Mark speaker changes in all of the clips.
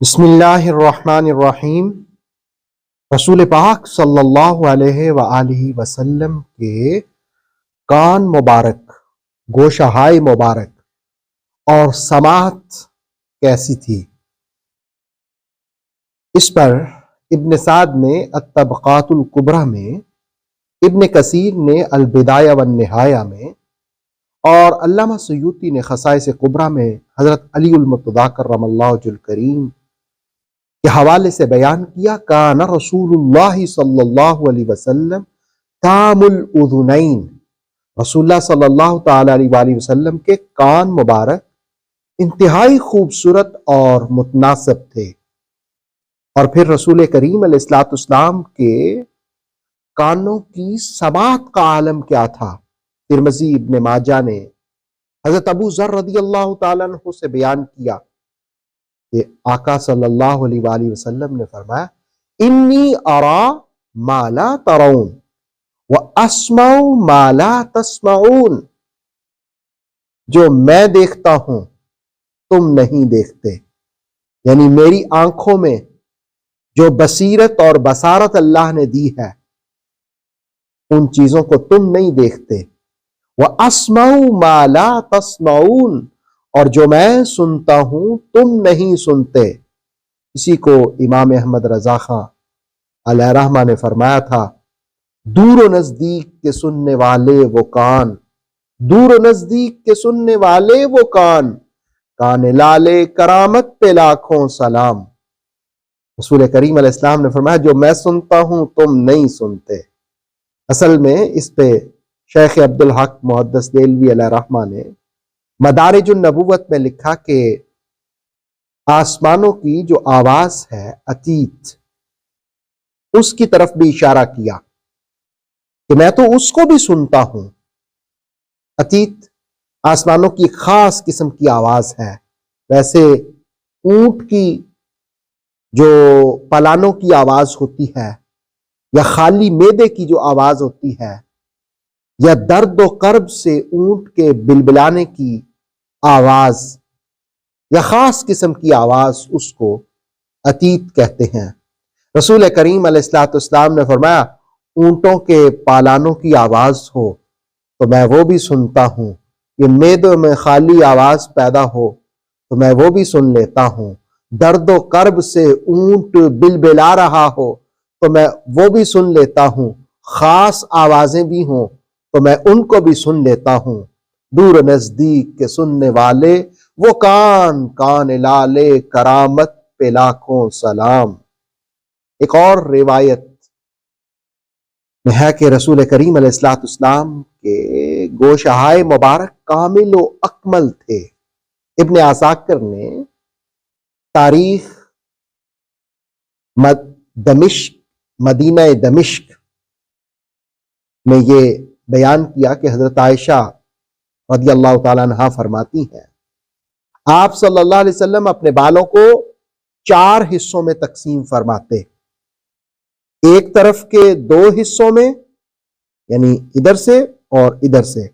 Speaker 1: بسم اللہ الرحمن الرحیم۔ رسول پاک صلی اللہ علیہ وآلہ وسلم کے کان مبارک، گوشہائے مبارک اور سماعت کیسی تھی، اس پر ابن سعد نے الطبقات الکبریٰ میں، ابن کثیر نے البدایہ والنہایہ میں اور علامہ سیوطی نے خصائص کبریٰ میں حضرت علی المرتضیٰ کرم اللہ وجہہ الکریم کے حوالے سے بیان کیا۔ کان رسول اللہ صلی اللہ علیہ وسلم تام الاذنین، رسول اللہ صلی اللہ تعالی علیہ وآلہ وسلم کے کان مبارک انتہائی خوبصورت اور متناسب تھے۔ اور پھر رسول کریم علیہ الصلوۃ والسلام کے کانوں کی سماعت کا عالم کیا تھا۔ ترمذی ابن ماجہ نے حضرت ابو ذر رضی اللہ تعالیٰ عنہ سے بیان کیا کہ آقا صلی اللہ علیہ وآلہ وسلم نے فرمایا، انی ارا ما لا ترون واسمع ما لا تسمعون، جو میں دیکھتا ہوں تم نہیں دیکھتے، یعنی میری آنکھوں میں جو بصیرت اور بصارت اللہ نے دی ہے ان چیزوں کو تم نہیں دیکھتے۔ وَأَسْمَعُ مَا لَا تَسْمَعُونَ، اور جو میں سنتا ہوں تم نہیں سنتے۔ اسی کو امام احمد رضا خاں علیہ رحمہ نے فرمایا تھا، دور و نزدیک کے سننے والے وہ کان، دور و نزدیک کے سننے والے وہ کان، کان لالے کرامت پہ لاکھوں سلام۔ رسول کریم علیہ السلام نے فرمایا، جو میں سنتا ہوں تم نہیں سنتے۔ اصل میں اس پہ شیخ عبدالحق محدث دہلوی علیہ رحمہ نے مدارج النبوت میں لکھا کہ آسمانوں کی جو آواز ہے عتیت، اس کی طرف بھی اشارہ کیا کہ میں تو اس کو بھی سنتا ہوں۔ عتیت آسمانوں کی خاص قسم کی آواز ہے۔ ویسے اونٹ کی جو پلانوں کی آواز ہوتی ہے، یا خالی معدے کی جو آواز ہوتی ہے، یا درد و کرب سے اونٹ کے بلبلانے کی آواز، یا خاص قسم کی آواز، اس کو عتیت کہتے ہیں۔ رسول کریم علیہ الصلوۃ والسلام نے فرمایا، اونٹوں کے پالانوں کی آواز ہو تو میں وہ بھی سنتا ہوں، یہ معدے میں خالی آواز پیدا ہو تو میں وہ بھی سن لیتا ہوں، درد و کرب سے اونٹ بلبلا رہا ہو تو میں وہ بھی سن لیتا ہوں، خاص آوازیں بھی ہوں تو میں ان کو بھی سن لیتا ہوں۔ دور نزدیک کے سننے والے وہ کان، کان لالے کرامت پہ لاکھوں سلام۔ ایک اور روایت میں ہے کہ رسول کریم علیہ الصلوۃ والسلام کے گوشہائے مبارک کامل و اکمل تھے۔ ابن عساکر نے تاریخ دمشق، مدینہ دمشق میں یہ بیان کیا کہ حضرت عائشہ رضی اللہ تعالیٰ عنہا فرماتی ہیں، آپ صلی اللہ علیہ وسلم اپنے بالوں کو 4 حصوں میں تقسیم فرماتے، ایک طرف کے 2 حصوں میں، یعنی ادھر سے اور ادھر سے،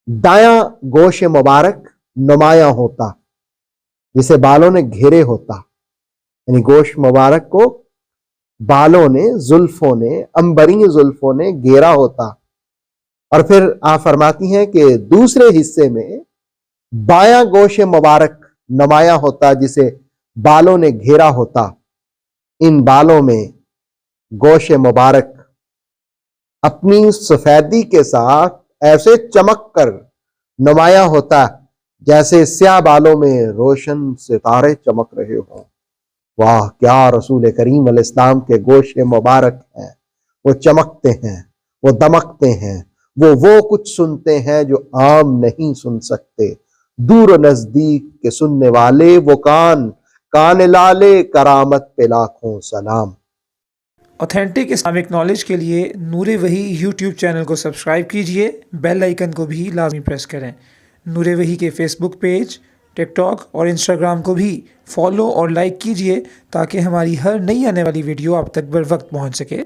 Speaker 1: دایاں گوش مبارک نمایاں ہوتا، جسے بالوں نے گھیرے ہوتا، یعنی گوش مبارک کو بالوں نے، زلفوں نے، عنبرین زلفوں نے گھیرا ہوتا۔ اور پھر آپ فرماتی ہیں کہ دوسرے حصے میں بایاں گوش مبارک نمایاں ہوتا، جسے بالوں نے گھیرا ہوتا۔ ان بالوں میں گوش مبارک اپنی سفیدی کے ساتھ ایسے چمک کر نمایاں ہوتا جیسے سیاہ بالوں میں روشن ستارے چمک رہے ہوں۔ واہ، کیا رسول کریم علیہ السلام کے گوش مبارک ہیں، وہ چمکتے ہیں، وہ دمکتے ہیں، وہ کچھ سنتے ہیں جو عام نہیں سن سکتے۔ دور و نزدیک کے سننے والے وہ کان، کان لالے کرامت پہ لاکھوں سلام۔
Speaker 2: اوتھینٹک اسلامک نالج کے لیے نور وحی یوٹیوب چینل کو سبسکرائب کیجئے، بیل آئیکن کو بھی لازمی پریس کریں۔ نور وحی کے فیس بک پیج، ٹک ٹاک اور انسٹاگرام کو بھی فالو اور لائک کیجئے تاکہ ہماری ہر نئی آنے والی ویڈیو آپ تک بر وقت پہنچ سکے۔